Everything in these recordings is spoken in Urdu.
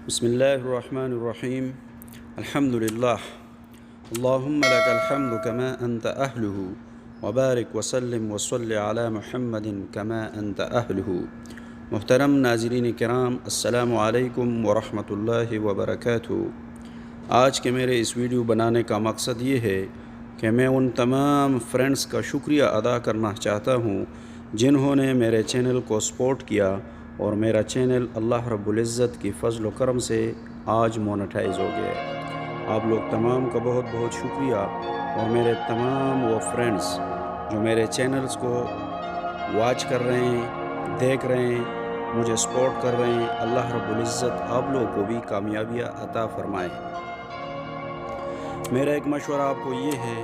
بسم اللہ الرحمن الرحیم الحمد للہ اللہم لک الحمد کما انت اہلہ وبارک وسلم وصلی علی محمد کما انت اہلہ۔ محترم ناظرین کرام، السلام علیکم ورحمۃ اللہ وبرکاتہ۔ آج کے میرے اس ویڈیو بنانے کا مقصد یہ ہے کہ میں ان تمام فرینڈز کا شکریہ ادا کرنا چاہتا ہوں جنہوں نے میرے چینل کو سپورٹ کیا اور میرا چینل اللہ رب العزت کی فضل و کرم سے آج مونیٹائز ہو گیا ہے۔ آپ لوگ تمام کا بہت بہت شکریہ، اور میرے تمام وہ فرینڈز جو میرے چینلز کو واچ کر رہے ہیں، دیکھ رہے ہیں، مجھے سپورٹ کر رہے ہیں، اللہ رب العزت آپ لوگوں کو بھی کامیابیاں عطا فرمائے۔ میرا ایک مشورہ آپ کو یہ ہے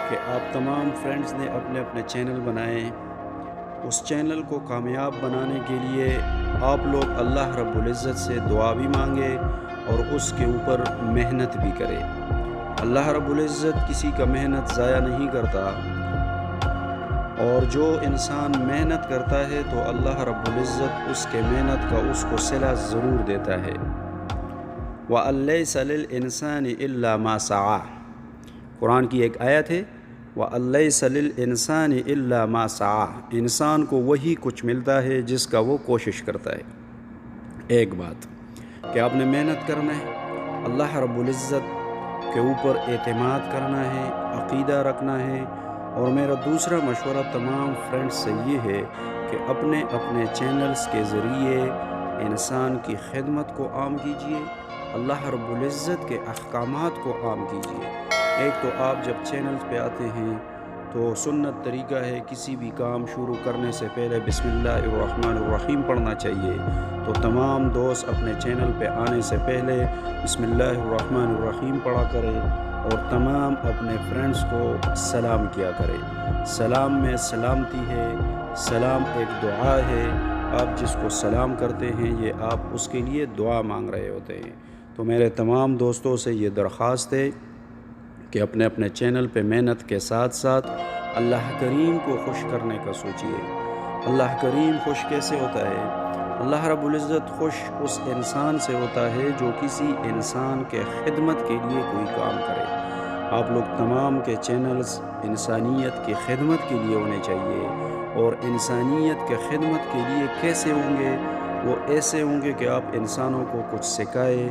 کہ آپ تمام فرینڈز نے اپنے اپنے چینل بنائیں۔ اس چینل کو کامیاب بنانے کے لیے آپ لوگ اللہ رب العزت سے دعا بھی مانگے اور اس کے اوپر محنت بھی کرے۔ اللہ رب العزت کسی کا محنت ضائع نہیں کرتا، اور جو انسان محنت کرتا ہے تو اللہ رب العزت اس کے محنت کا اس کو صلہ ضرور دیتا ہے۔ وَأَلَّيْسَ لِلْإِنسَانِ إِلَّا مَا سَعَى، قرآن کی ایک آیت ہے، وَأَلَّيْسَ لِلْإِنسَانِ إِلَّا مَا سَعَى، انسان کو وہی کچھ ملتا ہے جس کا وہ کوشش کرتا ہے۔ ایک بات کہ آپ نے محنت کرنا ہے، اللہ رب العزت کے اوپر اعتماد کرنا ہے، عقیدہ رکھنا ہے۔ اور میرا دوسرا مشورہ تمام فرینڈز سے یہ ہے کہ اپنے اپنے چینلز کے ذریعے انسان کی خدمت کو عام کیجیے، اللہ رب العزت کے احکامات کو عام کیجیے۔ ایک تو آپ جب چینلز پہ آتے ہیں تو سنت طریقہ ہے کسی بھی کام شروع کرنے سے پہلے بسم اللہ الرحمن الرحیم پڑھنا چاہیے۔ تو تمام دوست اپنے چینل پہ آنے سے پہلے بسم اللہ الرحمن الرحیم پڑھا کرے اور تمام اپنے فرینڈز کو سلام کیا کرے۔ سلام میں سلامتی ہے، سلام ایک دعا ہے۔ آپ جس کو سلام کرتے ہیں یہ آپ اس کے لیے دعا مانگ رہے ہوتے ہیں۔ تو میرے تمام دوستوں سے یہ درخواست ہے کہ اپنے اپنے چینل پہ محنت کے ساتھ ساتھ اللہ کریم کو خوش کرنے کا سوچیے۔ اللہ کریم خوش کیسے ہوتا ہے؟ اللہ رب العزت خوش اس انسان سے ہوتا ہے جو کسی انسان کے خدمت کے لیے کوئی کام کرے۔ آپ لوگ تمام کے چینلز انسانیت کی خدمت کے لیے ہونے چاہیے، اور انسانیت کے خدمت کے لیے کیسے ہوں گے؟ وہ ایسے ہوں گے کہ آپ انسانوں کو کچھ سکھائے،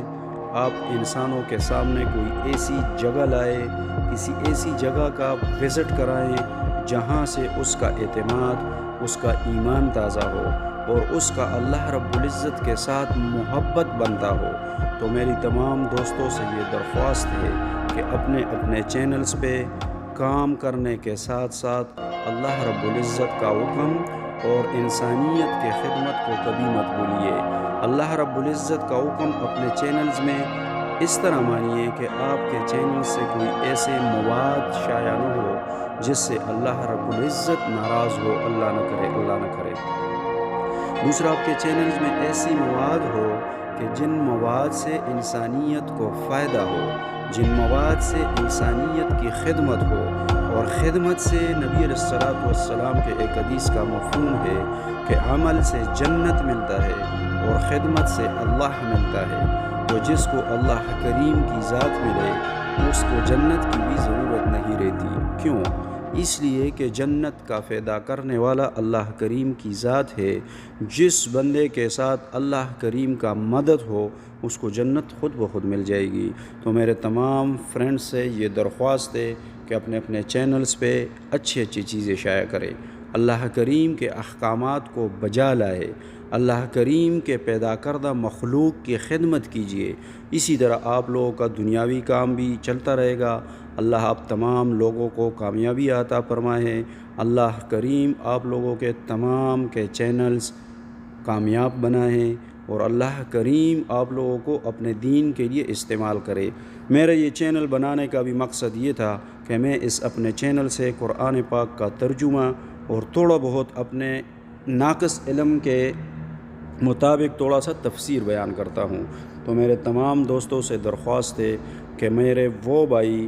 آپ انسانوں کے سامنے کوئی ایسی جگہ لائے، کسی ایسی جگہ کا وزٹ کرائیں جہاں سے اس کا اعتماد، اس کا ایمان تازہ ہو اور اس کا اللہ رب العزت کے ساتھ محبت بنتا ہو۔ تو میری تمام دوستوں سے یہ درخواست ہے کہ اپنے اپنے چینلز پہ کام کرنے کے ساتھ ساتھ اللہ رب العزت کا حکم اور انسانیت کے خدمت کو کبھی مت بھولیے۔ اللہ رب العزت کا حکم اپنے چینلز میں اس طرح مانیے کہ آپ کے چینل سے کوئی ایسے مواد شائع نہ ہو جس سے اللہ رب العزت ناراض ہو، اللہ نہ کرے، اللہ نہ کرے۔ دوسرا، آپ کے چینلز میں ایسی مواد ہو کہ جن مواد سے انسانیت کو فائدہ ہو، جن مواد سے انسانیت کی خدمت ہو، اور خدمت سے نبی علیہ الصلوۃ والسلام کے ایک حدیث کا مفہوم ہے کہ عمل سے جنت ملتا ہے اور خدمت سے اللہ ملتا ہے۔ تو جس کو اللہ کریم کی ذات ملے اس کو جنت کی بھی ضرورت نہیں رہتی۔ کیوں؟ اس لیے کہ جنت کا فائدہ کرنے والا اللہ کریم کی ذات ہے۔ جس بندے کے ساتھ اللہ کریم کا مدد ہو اس کو جنت خود بخود مل جائے گی۔ تو میرے تمام فرینڈز سے یہ درخواست ہے کہ اپنے اپنے چینلز پہ اچھی اچھی چیزیں شائع کریں، اللہ کریم کے احکامات کو بجا لائے، اللہ کریم کے پیدا کردہ مخلوق کی خدمت کیجیے۔ اسی طرح آپ لوگوں کا دنیاوی کام بھی چلتا رہے گا۔ اللہ آپ تمام لوگوں کو کامیابی عطا فرمائے۔ اللہ کریم آپ لوگوں کے تمام کے چینلز کامیاب بنائیں، اور اللہ کریم آپ لوگوں کو اپنے دین کے لیے استعمال کرے۔ میرا یہ چینل بنانے کا بھی مقصد یہ تھا کہ میں اس اپنے چینل سے قرآن پاک کا ترجمہ اور تھوڑا بہت اپنے ناقص علم کے مطابق تھوڑا سا تفسیر بیان کرتا ہوں۔ تو میرے تمام دوستوں سے درخواست ہے کہ میرے وہ بھائی،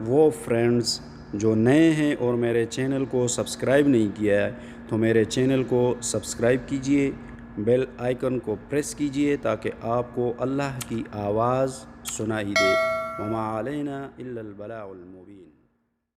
وہ فرینڈز جو نئے ہیں اور میرے چینل کو سبسکرائب نہیں کیا ہے تو میرے چینل کو سبسکرائب کیجئے، بیل آئیکن کو پریس کیجئے تاکہ آپ کو اللہ کی آواز سنائی دے۔ وما علینا الا البلاغ المبین۔